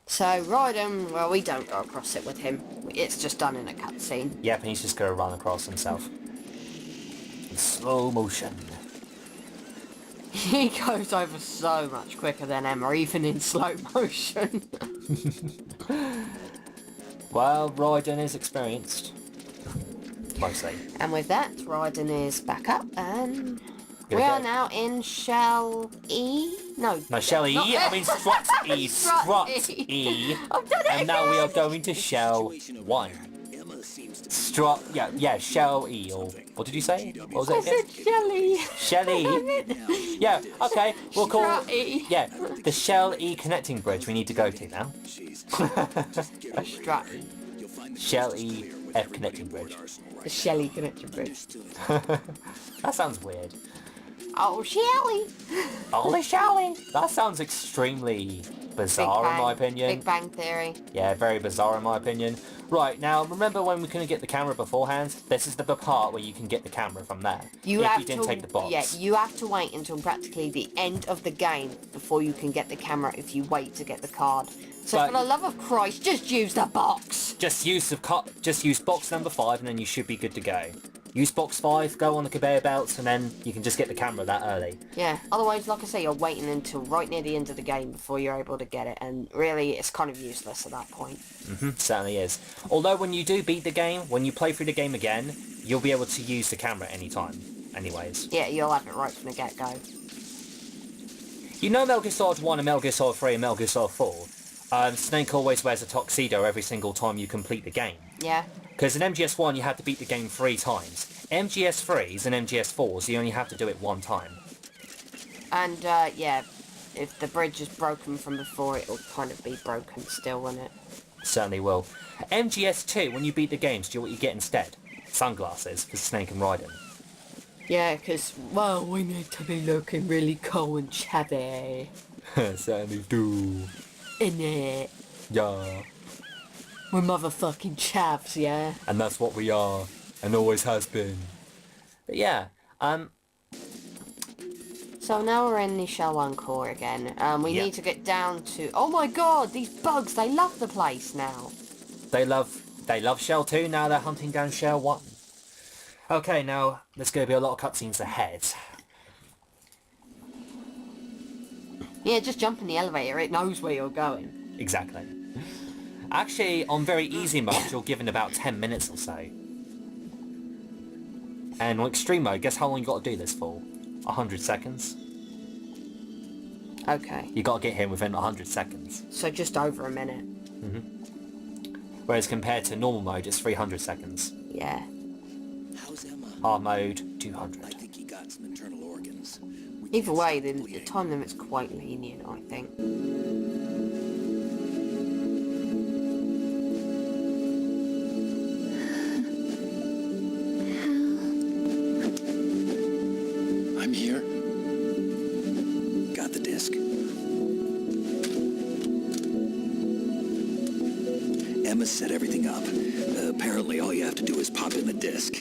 So Raiden, well, we don't go across it with him. It's just done in a cutscene. Yep, and he's just going to run across himself. In slow motion. He goes over so much quicker than Emma, even in slow motion. Well, Raiden is experienced. Mostly. And with that, Raiden is back up, and Good we are day. now in Shell E? No. No, Shell E. not- I mean Strut E. Strut Strut E. E. I've done it And now we are again! going to Shell 1. Strut, yeah, Shell E, or what did you say? What was I it again? said Shelly. Shelly. Yeah, okay, we'll call Strut E. yeah, the Shell E connecting bridge we need to go to now. Strut E. Shell E F connecting bridge. The Shelly connection bridge. That sounds weird. Oh, Shelly! Holy Shelly! That sounds extremely bizarre in my opinion. Big Bang Theory. Yeah, very bizarre in my opinion. Right, now remember when we couldn't get the camera beforehand? This is the part where you can get the camera from there. If you didn't take the box. Yeah, you have to wait until practically the end of the game before you can get the camera if you wait to get the card. So But- for the love of Christ, just use the box! Just use box number 5 and then you should be good to go. Use box 5, go on the conveyor belts, and then you can just get the camera that early. Yeah, otherwise, like I say, you're waiting until right near the end of the game before you're able to get it, and really, it's kind of useless at that point. Certainly is. Although when you do beat the game, when you play through the game again, you'll be able to use the camera anytime. Anyways. Yeah, you'll have it right from the get-go. You know Metal Gear Solid 1 and Metal Gear Solid 3 and Metal Gear Solid 4? Snake always wears a tuxedo every single time you complete the game. Yeah? Because in MGS1 you had to beat the game 3 times. MGS3s and MGS4s you only have to do it 1 time. And, yeah, if the bridge is broken from before, it'll kind of be broken still, won't it? Certainly will. MGS2, when you beat the games, do you know what you get instead? Sunglasses for Snake and Raiden. Yeah, because, well, we need to be looking really cool and chubby. Certainly do. Innit? Yeah. We're motherfucking chavs, yeah? And that's what we are. And always has been. But yeah, So now we're in the Shell 1 core again. We Yeah. need to get down to... Oh my god, these bugs, they love the place now. they love Shell 2, now they're hunting down Shell 1. Okay, now there's going to be a lot of cutscenes ahead. Yeah, just jump in the elevator, it knows where you're going. Exactly. Actually, on very easy mode, you're given about 10 minutes or so. And on extreme mode, guess how long you got to do this for? 100 seconds. Okay, You got to get here within 100 seconds. so just over a minute. Whereas compared to normal mode, it's 300 seconds. Yeah. How's Emma? Hard mode, I 200. think he got some internal organs. Either way, the time limit's quite lenient, I think. I'm here. Got the disc. Emma set everything up. Apparently all you have to do is pop in the disc.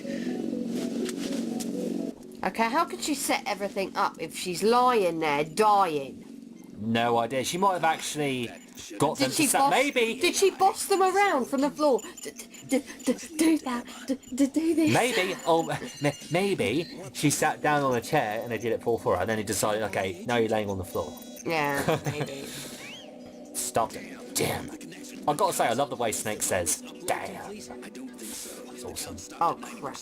Okay, how could she set everything up if she's lying there, dying? No idea. She might have actually got them Did to she set... boss, Maybe! Did she boss them around from the floor? Do that. Do this. Maybe, maybe she sat down on a chair and they did it for her, and then he decided, okay, now you're laying on the floor. Yeah, maybe. Stopped it. Damn. I've got to say, I love the way Snake says, damn. It's awesome. Oh crap.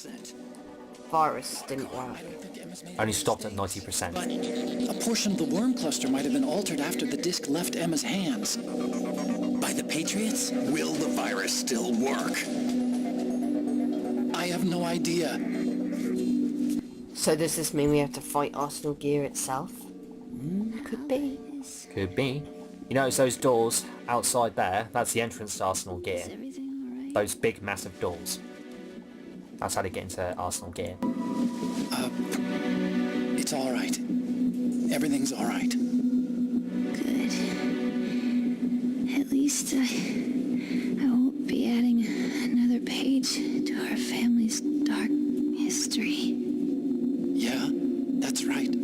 Virus didn't work. Only stopped at 90%. A portion of the worm cluster might have been altered after the disc left Emma's hands. By the Patriots? Will the virus still work? I have no idea. So does this mean we have to fight Arsenal Gear itself? Could be. Could be. You notice those doors outside there? That's the entrance to Arsenal Gear. Those big, massive doors. That's how to get into Arsenal Gear. It's all right. Everything's all right. Good. At least I won't be adding another page to our family's dark history. Yeah, that's right.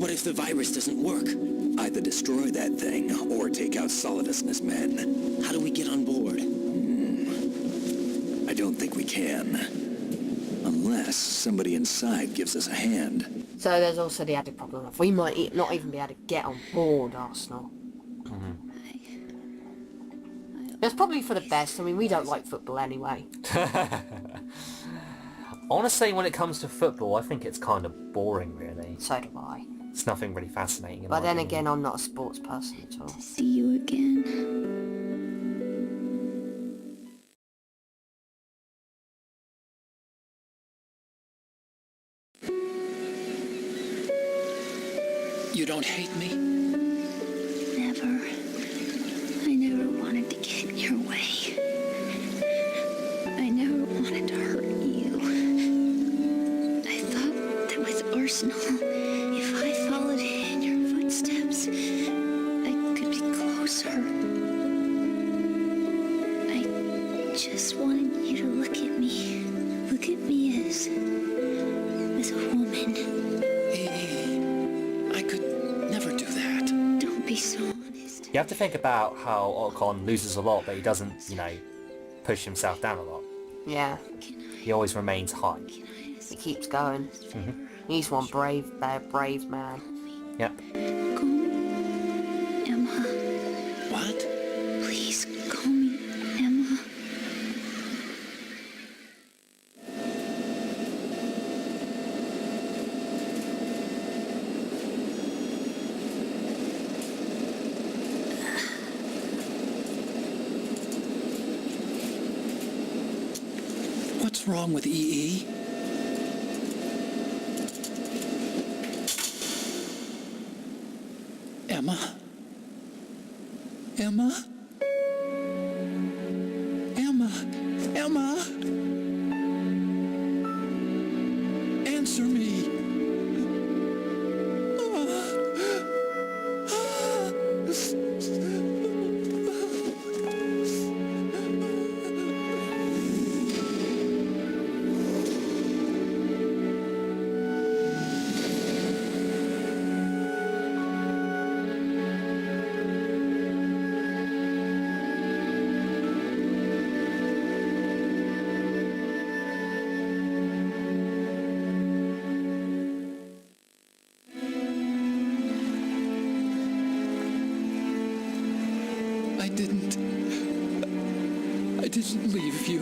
What if the virus doesn't work? Either destroy that thing or take out Solidus and his men. How do we get on board? I don't think we can. Unless somebody inside gives us a hand. So there's also the added problem of we might not even be able to get on board Arsenal. That's probably for the best. I mean, we don't like football anyway. Honestly, when it comes to football, I think it's kind of boring, really. So do I. It's nothing really fascinating. But then again, I'm not a sports person at all. See you again. You don't hate me? Never. I never wanted to get in your way. I never wanted to hurt you. I thought that with Arsenal, if I followed in your footsteps, I could be closer. I just wanted you to look at me. Look at me as a woman. I could never do that. Don't be so honest. You have to think about how Ocon loses a lot, but he doesn't, you know, push himself down a lot. Yeah, He always remains high. he keeps going. He's one brave man. Yep. Call me Emma. What? Please call me Emma. What's wrong with EE? Emma? Emma? Emma? Emma? Answer me. I didn't leave you.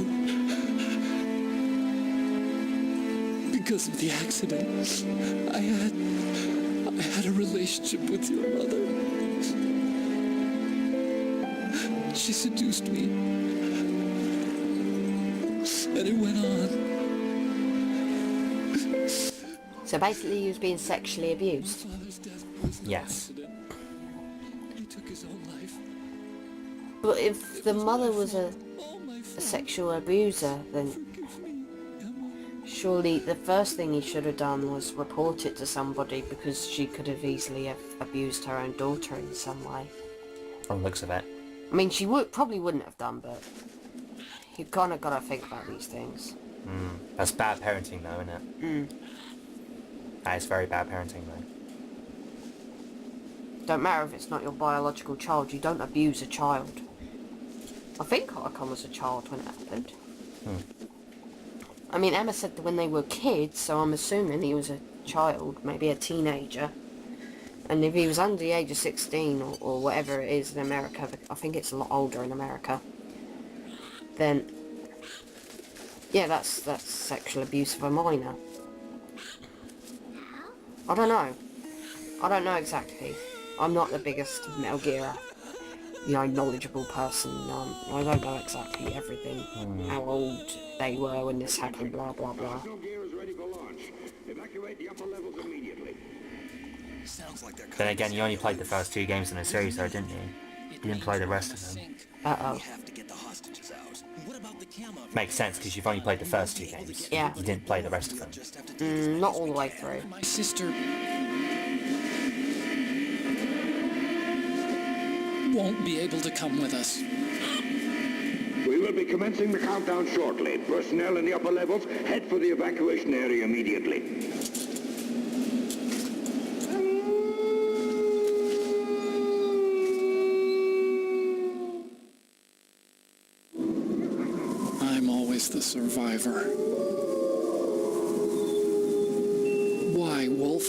Because of the accident, I had a relationship with your mother. She seduced me. And it went on. So basically he was being sexually abused. Father's death was an Yes. accident. He took his own life. But if the mother was a All my fault. sexual abuser, then Forgive me, Emma. surely the first thing he should have done was report it to somebody, because she could have easily have abused her own daughter in some way. From the looks of it. I mean, she probably wouldn't have done, but you kind of got to think about these things. That's bad parenting though, isn't it? That is very bad parenting though. Don't matter if it's not your biological child, you don't abuse a child. I think Ocon was a child when it happened. I mean, Emma said that when they were kids, so I'm assuming he was a child, maybe a teenager. And if he was under the age of 16 or whatever it is in America, I think it's a lot older in America, then yeah, that's sexual abuse of a minor. I don't know. I don't know exactly. I'm not the biggest Metal Gear, knowledgeable person. I don't know exactly everything. How old they were when this happened, blah blah blah. Arsenal gear is ready for launch. Evacuate the upper levels immediately. Sounds like they're Then again, you only played the first 2 games in the series though, didn't you? You didn't play the rest of them. Uh-oh. We have to get the hostages out. What about the camera? Makes sense, because you've only played the first 2 games. Yeah. You didn't play the rest of them. Just have to take as Not all the way through. My sister won't be able to come with us. We will be commencing the countdown shortly. Personnel in the upper levels, head for the evacuation area immediately. the survivor. Why, Wolf?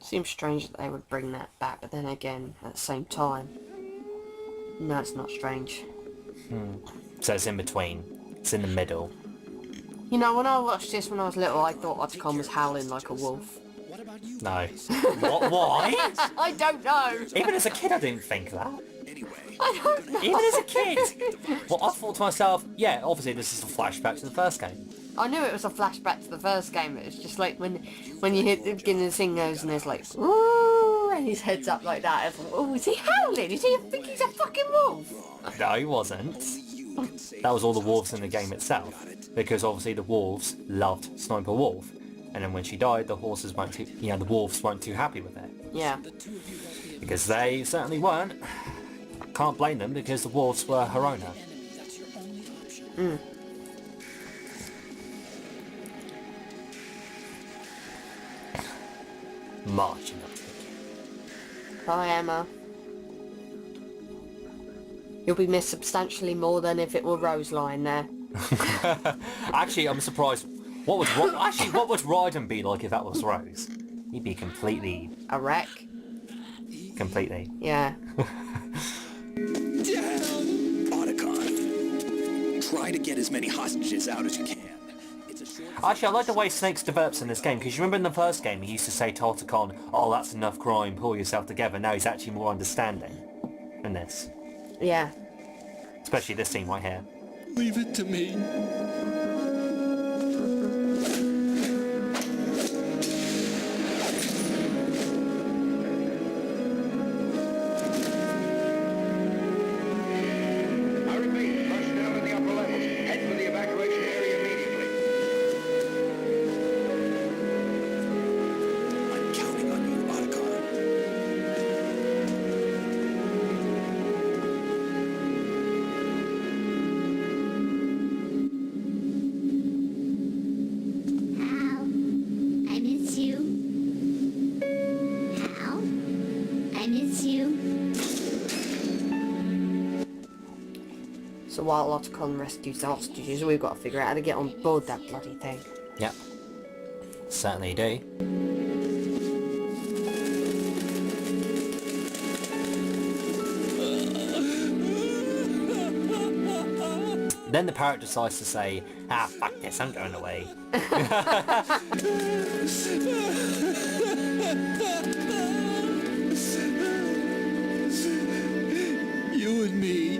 Seems strange that they would bring that back, but then again, at the same time, no, it's not strange. So it's in between. It's in the middle. You know, when I watched this when I was little, I thought Otacon was howling like a wolf. No. What? Why? I don't know. Even as a kid I didn't think that. Anyway, I don't know. Even as a kid. Well, I thought to myself, yeah, obviously this is a flashback to the first game. I knew it was a flashback to the first game. It was just like when you hit the beginning of the thing goes and there's like, ooh, and his head's up like that. It's like, oh, is he howling? Is he think he's a fucking wolf? No, he wasn't. That was all the wolves in the game itself. Because obviously the wolves loved Sniper Wolf. And then when she died, the horses weren't too, the wolves weren't too happy with it. Yeah. Because they certainly weren't. Can't blame them because the wolves were her owner. Marching up. Bye, Emma. You'll be missed substantially more than if it were Rose lying there. Actually, I'm surprised. What would Raiden be like if that was Rose? He'd be completely... A wreck. Completely. Yeah. Otacon, try to get as many hostages out as you can. It's a short... Actually, I like the way Snakes develops in this game, because you remember in the first game he used to say to Otacon, oh, that's enough crime, pull yourself together. Now he's actually more understanding in this. Yeah. Especially this scene right here. Leave it to me. I repeat, personnel in the upper levels, head for the evacuation area immediately. I'm counting on you, Otacon. Hal, I miss you. Hal, I miss you. So while Otacon rescues the hostages, we've got to figure out how to get on board that bloody thing. Yep. Certainly do. Then the parrot decides to say, ah, fuck this, I'm going away. You and me,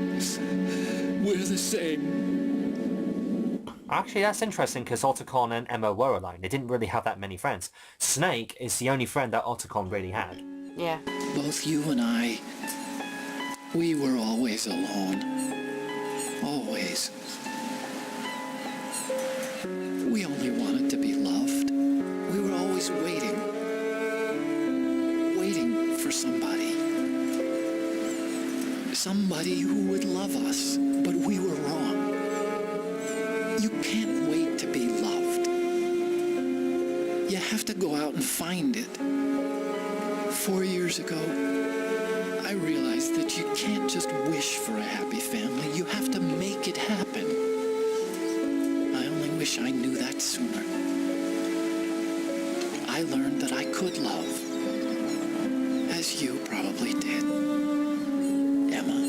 we're the same. Actually, that's interesting because Otacon and Emma were alone. They didn't really have that many friends. Snake is the only friend that Otacon really had. Yeah. Both you and I, we were always alone. Always. We only wanted to be loved. We were always waiting. Waiting for somebody. Somebody who would love us, but we were wrong. You can't wait to be loved. You have to go out and find it. 4 years ago, I realized that you can't just wish for a happy family. You have to make it happen. I only wish I knew that sooner. I learned that I could love, as you probably did, Emma.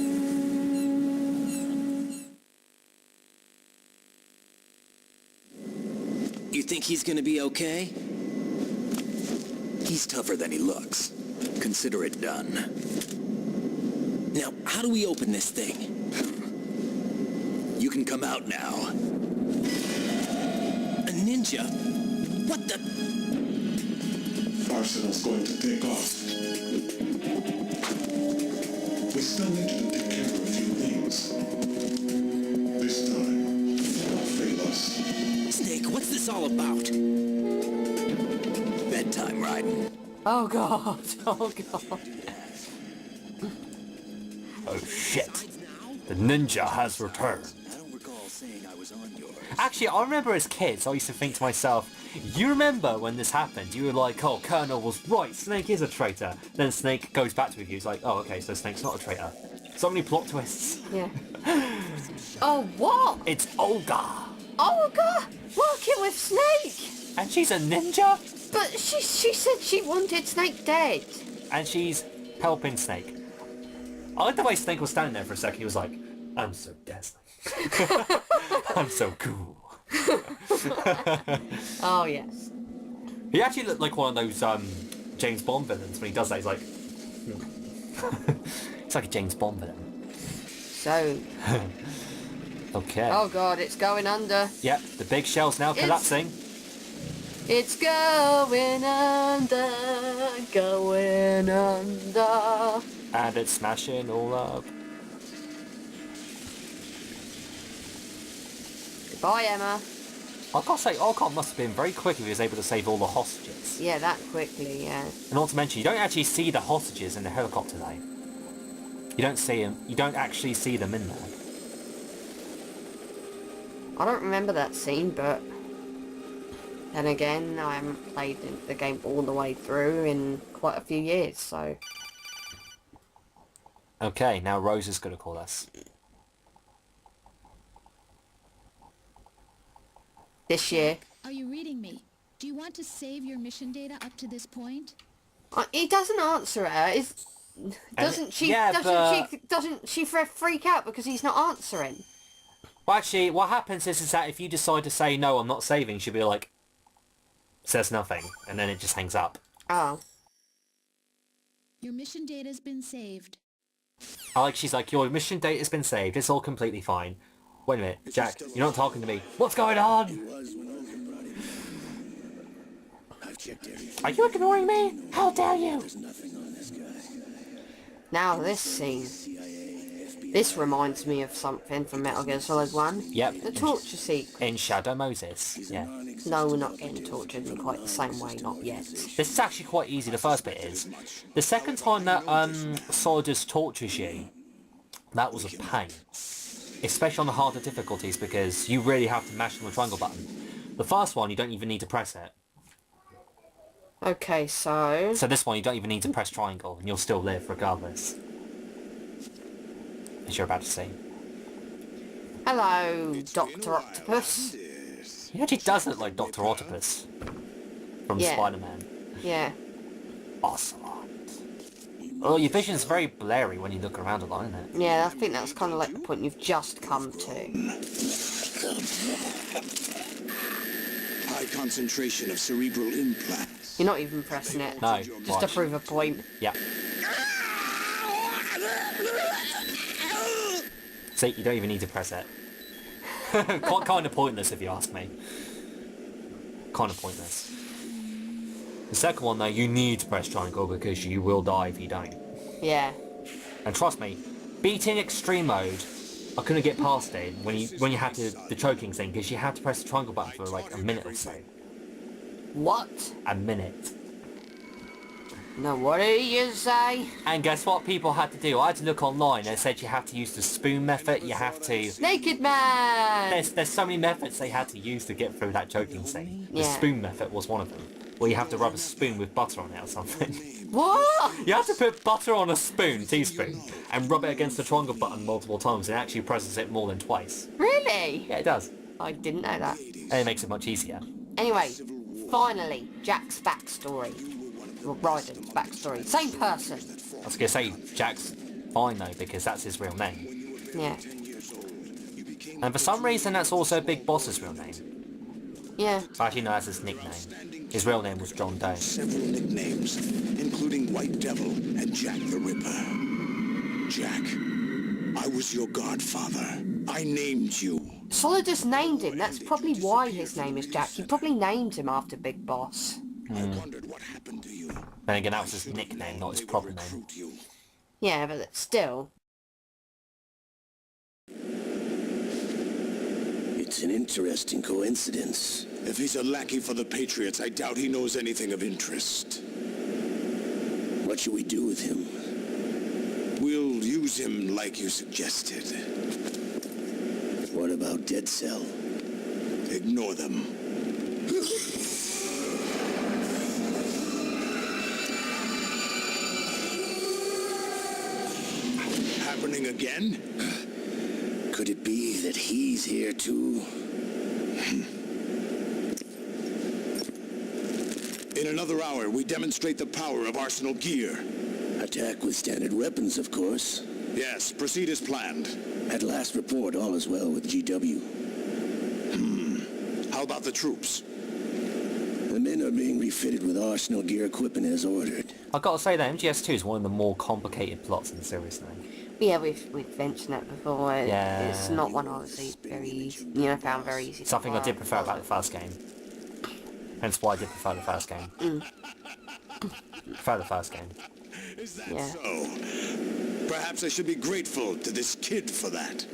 You think he's gonna be okay? He's tougher than he looks. Consider it done. Now, how do we open this thing? You can come out now. A ninja? What the? Arsenal's going to take off. We still need you to take care of a few things. This time, don't fail us. Snake, what's this all about? Bedtime, Raiden. Oh god. Oh god. Oh shit. The ninja has returned. I don't recall saying I was on yours. Actually, I remember as kids, I used to think to myself, you remember when this happened? You were like, oh, Colonel was right, Snake is a traitor. Then Snake goes back to you, he's like, oh, okay, so Snake's not a traitor. So many plot twists. Yeah. Oh, what? It's Olga. Olga working with Snake. And she's a ninja. But she said she wanted Snake dead. And she's helping Snake. I like the way Snake was standing there for a second. He was like, I'm so dazzling. I'm so cool. Oh, yes. He actually looked like one of those James Bond villains when he does that. He's like... It's like a James Bond villain. So... Okay. Oh, God, it's going under. Yep, the big shell's now collapsing. It's going under, going under. And it's smashing all up. Goodbye, Emma. I gotta say, Olcott must have been very quick if he was able to save all the hostages. Yeah, that quickly, yeah. And not to mention, you don't actually see the hostages in the helicopter though. You don't see them. You don't actually see them in there. I don't remember that scene, but... Then again, I haven't played the game all the way through in quite a few years, so... Okay, now Rose is gonna call us. This year. Are you reading me? Do you want to save your mission data up to this point? He doesn't answer her. Doesn't she? yeah, Doesn't she freak out because he's not answering? Well, actually, what happens is that if you decide to say no, I'm not saving, she'll be like, says nothing, and then it just hangs up. Oh. Your mission data's been saved. She's like, your mission date has been saved. It's all completely fine. Wait a minute, Jack, you're not talking to me. What's going on? Are you ignoring me? How dare you? Now this scene. This reminds me of something from Metal Gear Solid 1. Yep. The torture sequence. In Shadow Moses, yeah. No, we're not getting tortured in quite the same way, not yet. This is actually quite easy, the first bit is. The second time that Solidus tortures you, that was a pain. Especially on the harder difficulties, because you really have to mash on the triangle button. The first one, you don't even need to press it. Okay, so... So this one, you don't even need to press triangle, and you'll still live regardless. As you're about to see. Hello, Dr. Octopus. He actually does look like Dr. Octopus from Yeah. Spider-Man. Yeah. Ocelot. Oh, your vision's very blurry when you look around a lot, isn't it? Yeah, I think that's kind of like the point you've just come to. High concentration of cerebral implants. You're not even pressing it. No, Just watch. to prove a point. Yeah. See, you don't even need to press it. Kind of pointless if you ask me. Kind of pointless. The second one though, you need to press triangle because you will die if you don't. Yeah. And trust me, beating extreme mode, I couldn't get past it when you had the choking thing because you had to press the triangle button for like a minute or so. What? A minute. No, what did you say? And guess what people had to do? I had to look online. They said you have to use the spoon method. You have to... Naked man! There's so many methods they had to use to get through that choking thing. The Yeah. spoon method was one of them. Where you have to rub a spoon with butter on it or something. What? You have to put butter on a spoon, teaspoon, and rub it against the triangle button multiple times and it actually presses it more than twice. Really? Yeah, it does. I didn't know that. And it makes it much easier. Anyway, finally, Jack's backstory. Well, Raiden's backstory. Same person. I was going to say, Jack's fine though, because that's his real name. Yeah. And for some reason that's also Big Boss's real name. Yeah. Actually no, that's his nickname. His real name was John Doe. Several nicknames, including White Devil and Jack the Ripper. Jack, I was your godfather. I named you. Solidus named him. That's probably why his name is Jack. He probably named him after Big Boss. I wondered what happened to you. Then again, that was his nickname, not his proper name. Recruit you. Yeah, but still. It's an interesting coincidence. If he's a lackey for the Patriots, I doubt he knows anything of interest. What should we do with him? We'll use him like you suggested. What about Dead Cell? Ignore them. happening again? Could it be that he's here too? In another hour, we demonstrate the power of Arsenal gear. Attack with standard weapons, of course. Yes, proceed as planned. At last report, all is well with GW. How about the troops? The men are being refitted with Arsenal gear equipment as ordered. I've got to say that MGS2 is one of the more complicated plots in the series now. Yeah, we've mentioned that before. Yeah. It's not one I was very easy, found very easy to Something I did follow. prefer about the first game. Hence why I did prefer the first game. Prefer the first game. Is that Yeah. so? Perhaps I should be grateful to this kid for that.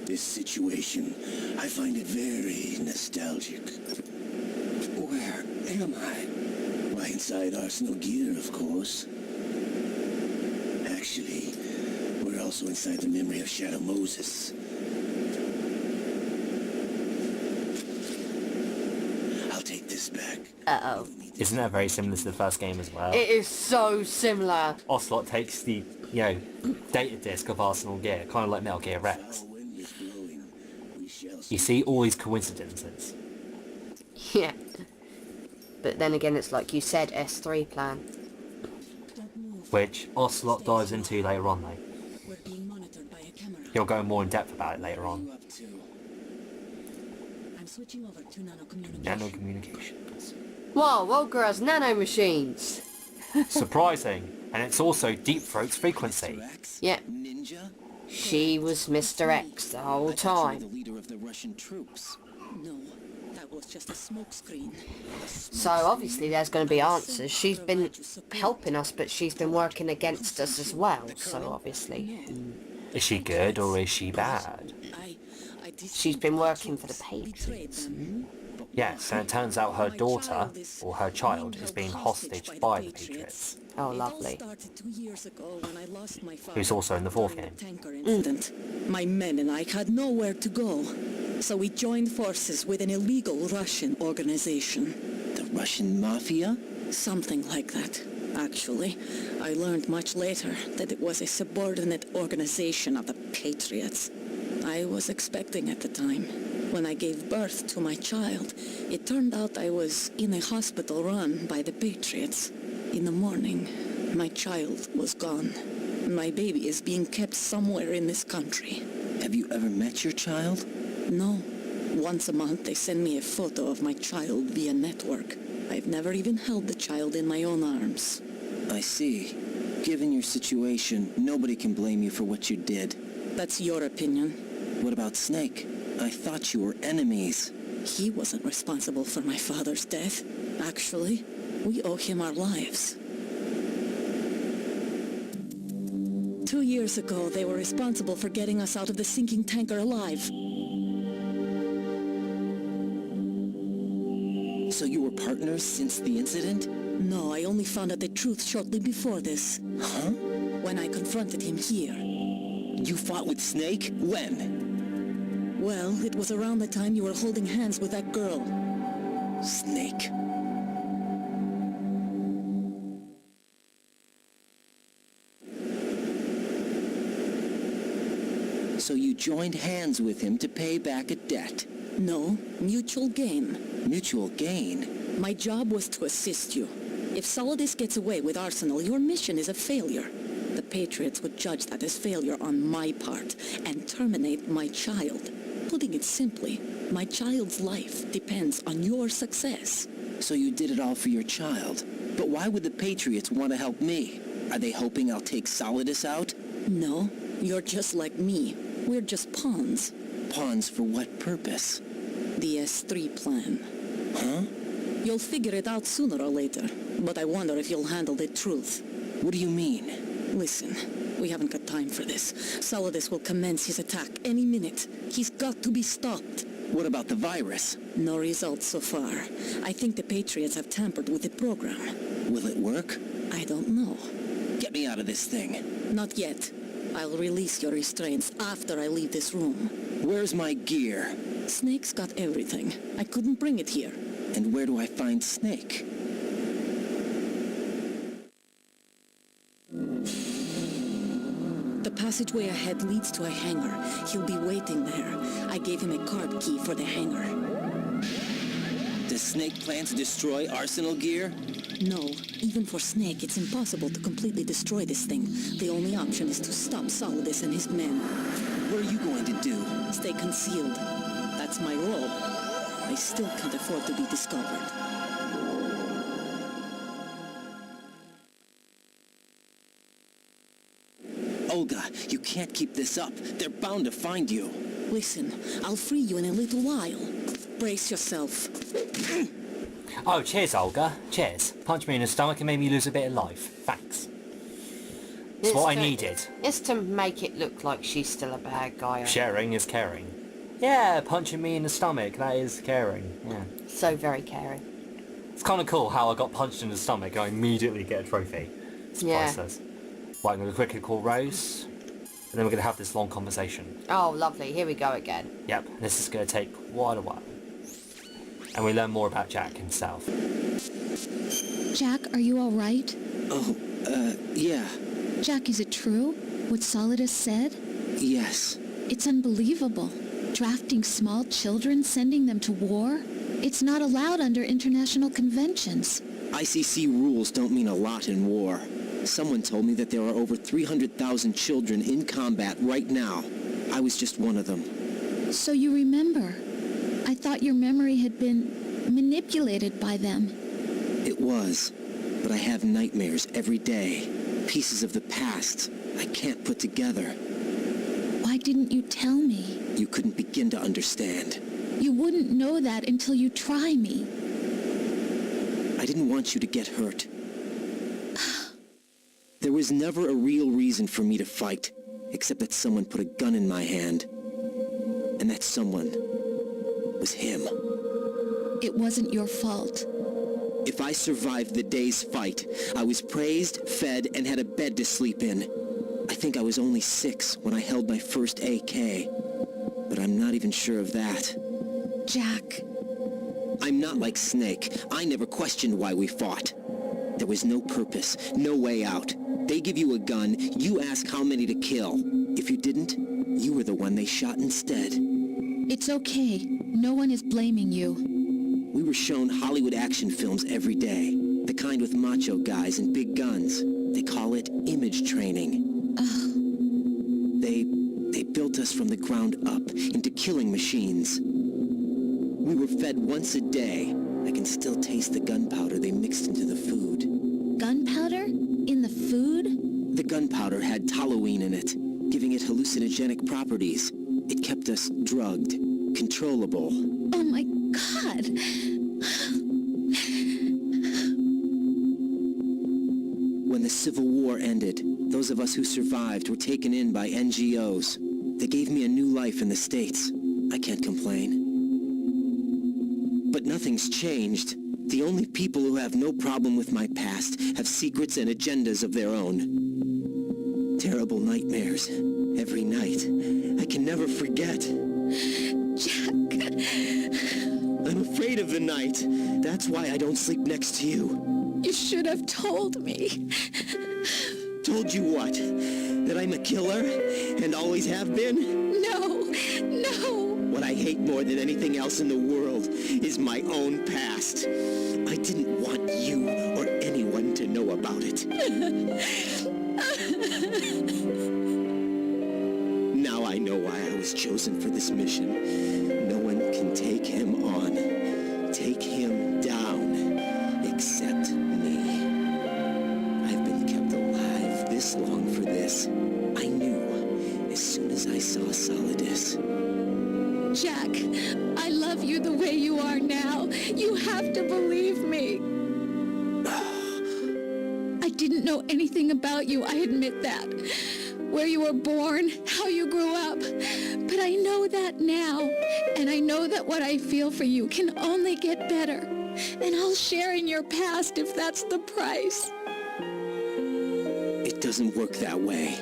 This situation, I find it very nostalgic. Where am I? Why, inside Arsenal gear, of course. Actually, we're also inside the memory of Shadow Moses. I'll take this back. Uh-oh. Isn't that very similar to the first game as well? It is so similar. Ocelot takes the, data disk of Arsenal gear, kind of like Metal Gear Rex. Wind is blowing. We shall You see all these coincidences. Yeah. But then again, it's like you said, S3 plan. Which Ocelot dives into later on though. We're being monitored by a camera. He'll go more in depth about it later What are on. you up to? I'm switching over to nanocommunication. Nanocommunications. Whoa, Wolga has nano machines. Surprising. And it's also Deep Throat's frequency. X? Yeah. Ninja? She was Mr. X the whole I thought you were time. the leader of the Russian troops. No, that was just a smokescreen. So obviously there's going to be answers. She's been helping us, but she's been working against us as well. So obviously Is she good or is she bad? I did she's been working for the betrayed Patriots. them. Yes, and it turns out her daughter, or her child, is being hostage by the Patriots. Oh, It all lovely. started 2 years ago when I lost my father Who's also in the fourth during a game. tanker incident. My men and I had nowhere to go, so we joined forces with an illegal Russian organization. The Russian mafia? Something like that. Actually, I learned much later that it was a subordinate organization of the Patriots. I was expecting at the time. When I gave birth to my child, it turned out I was in a hospital run by the Patriots. In the morning, my child was gone. My baby is being kept somewhere in this country. Have you ever met your child? No. Once a month they send me a photo of my child via network. I've never even held the child in my own arms. I see. Given your situation, nobody can blame you for what you did. That's your opinion. What about Snake? I thought you were enemies. He wasn't responsible for my father's death. Actually, we owe him our lives. 2 years ago, they were responsible for getting us out of the sinking tanker alive. So you were partners since the incident? No, I only found out the truth shortly before this. Huh? When I confronted him here. You fought with Snake? When? Well, it was around the time you were holding hands with that girl. Snake. So you joined hands with him to pay back a debt. No, mutual gain. Mutual gain? My job was to assist you. If Solidus gets away with Arsenal, your mission is a failure. The Patriots would judge that as failure on my part and terminate my child. Putting it simply, my child's life depends on your success. So you did it all for your child. But why would the Patriots want to help me? Are they hoping I'll take Solidus out? No, you're just like me. We're just pawns. Pawns for what purpose? The S3 plan. Huh? You'll figure it out sooner or later, but I wonder if you'll handle the truth. What do you mean? Listen, we haven't got time for this. Solidus will commence his attack any minute. He's got to be stopped. What about the virus? No results so far. I think the Patriots have tampered with the program. Will it work? I don't know. Get me out of this thing. Not yet. I'll release your restraints after I leave this room. Where's my gear? Snake's got everything. I couldn't bring it here. And where do I find Snake? The passageway ahead leads to a hangar. He'll be waiting there. I gave him a card key for the hangar. Does Snake plan to destroy Arsenal gear? No, even for Snake, it's impossible to completely destroy this thing. The only option is to stop Solidus and his men. What are you going to do? Stay concealed. That's my role. I still can't afford to be discovered. Olga, you can't keep this up. They're bound to find you. Listen, I'll free you in a little while. Brace yourself. Oh, cheers, Olga. Cheers. Punch me in the stomach and made me lose a bit of life. Thanks. It's what I needed. It's to make it look like she's still a bad guy. Sharing is caring. Yeah, punching me in the stomach, that is caring. Yeah. So very caring. It's kind of cool how I got punched in the stomach and I immediately get a trophy. It's priceless. Right, I'm going to quickly call Rose, and then we're going to have this long conversation. Oh, lovely. Here we go again. Yep, this is going to take quite a while. And we learn more about Jack himself. Jack, are you all right? Oh, yeah. Jack, is it true? What Solidus said? Yes. It's unbelievable. Drafting small children, sending them to war? It's not allowed under international conventions. ICC rules don't mean a lot in war. Someone told me that there are over 300,000 children in combat right now. I was just one of them. So you remember. I thought your memory had been manipulated by them. It was, but I have nightmares every day. Pieces of the past I can't put together. Why didn't you tell me? You couldn't begin to understand. You wouldn't know that until you try me. I didn't want you to get hurt. There was never a real reason for me to fight, except that someone put a gun in my hand. And that someone was him. It wasn't your fault. If I survived the day's fight, I was praised, fed, and had a bed to sleep in. I think I was only 6 when I held my first AK. But I'm not even sure of that. Jack. I'm not like Snake. I never questioned why we fought. There was no purpose, no way out. They give you a gun, you ask how many to kill. If you didn't, you were the one they shot instead. It's okay. No one is blaming you. We were shown Hollywood action films every day. The kind with macho guys and big guns. They call it image training. They built us from the ground up into killing machines. We were fed once a day. I can still taste the gunpowder they mixed into the food. Gunpowder? In the food? The gunpowder had toluene in it, giving it hallucinogenic properties. It kept us drugged, controllable. Oh my God! When the Civil War ended, those of us who survived were taken in by NGOs. They gave me a new life in the States. I can't complain. But nothing's changed. The only people who have no problem with my past have secrets and agendas of their own. Terrible nightmares. Every night. I can never forget. Jack. I'm afraid of the night. That's why I don't sleep next to you. You should have told me. Told you what? That I'm a killer? And always have been? No. What I hate more than anything else in the world is my own past. I didn't want you or anyone to know about it. Now I know why I was chosen for this mission. No one can take him on, take him down, except me. I've been kept alive this long for this. I knew as soon as I saw Solidus. Jack, I love you the way you are now. You have to believe me. I didn't know anything about you, I admit that. Where you were born, how you grew up. But I know that now. And I know that what I feel for you can only get better. And I'll share in your past if that's the price. It doesn't work that way.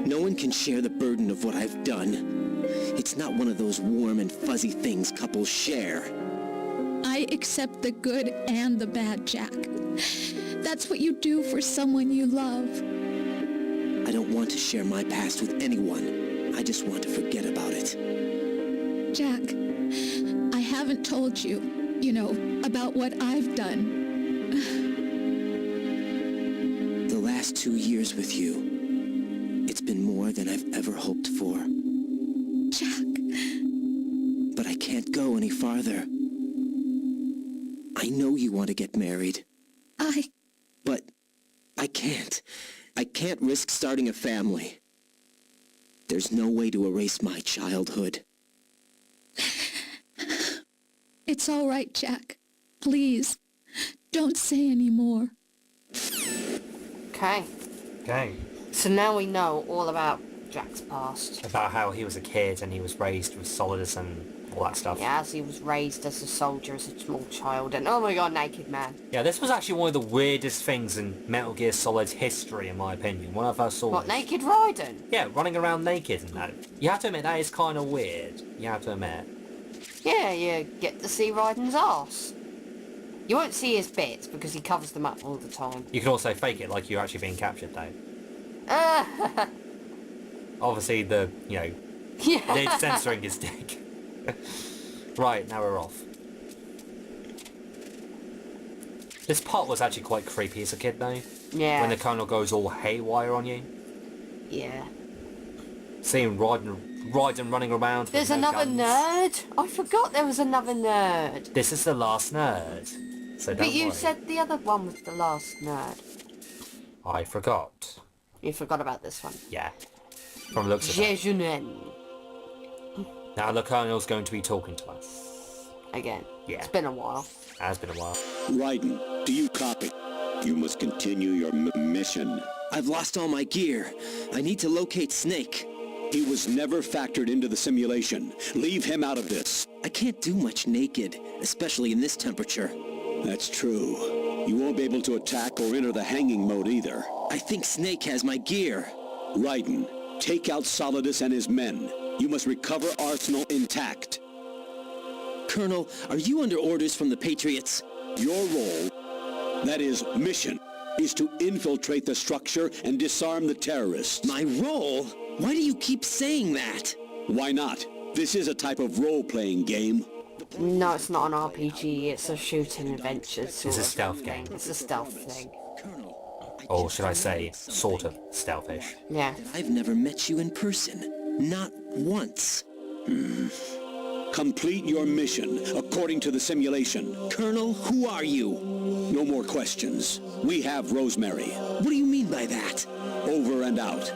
No one can share the burden of what I've done. It's not one of those warm and fuzzy things couples share. I accept the good and the bad, Jack. That's what you do for someone you love. I don't want to share my past with anyone. I just want to forget about it. Jack, I haven't told you, about what I've done. The last 2 years with you, it's been more than I've ever hoped for. Jack. But I can't go any farther. I know you want to get married. But I can't. I can't risk starting a family. There's no way to erase my childhood. It's all right, Jack. Please, don't say any more. Okay. Okay. So now we know all about Jack's past. About how he was a kid and he was raised with Solidus and all that stuff. Yeah, as he was raised as a soldier, as a small child, and oh my god, Naked Man. Yeah, this was actually one of the weirdest things in Metal Gear Solid's history, in my opinion, when I first saw What, this. Naked Raiden? Yeah, running around naked and that. You have to admit, that is kind of weird. You have to admit. Yeah, you get to see Raiden's arse. You won't see his bits because he covers them up all the time. You can also fake it like you're actually being captured, though. Obviously, Yeah. they're censoring his dick. Right, now we're off. This part was actually quite creepy as a kid, though. Yeah. When the Colonel goes all haywire on you. Yeah. Seeing Raiden running around with There's no another guns. nerd. I forgot there was another nerd. This is the last nerd. So don't But you worry. said the other one was the last nerd. I forgot. You forgot about this one. Yeah. From the looks of it. Jejunen. Now the Colonel's going to be talking to us. Again. Yeah. It's been a while. Has been a while. Raiden, do you copy? You must continue your mission. I've lost all my gear. I need to locate Snake. He was never factored into the simulation. Leave him out of this. I can't do much naked, especially in this temperature. That's true. You won't be able to attack or enter the hanging mode either. I think Snake has my gear. Raiden, take out Solidus and his men. You must recover Arsenal intact. Colonel, are you under orders from the Patriots? Your role, that is mission, is to infiltrate the structure and disarm the terrorists. My role? Why do you keep saying that? Why not? This is a type of role-playing game. No, it's not an RPG. It's a shooting adventure sort It's a of stealth thing. game. It's a stealth thing. Colonel, Or should I say, sort of stealthish. Yeah. I've never met you in person. Not once. Complete your mission according to the simulation. Colonel, who are you? No more questions. We have Rosemary. What do you mean by that? Over and out.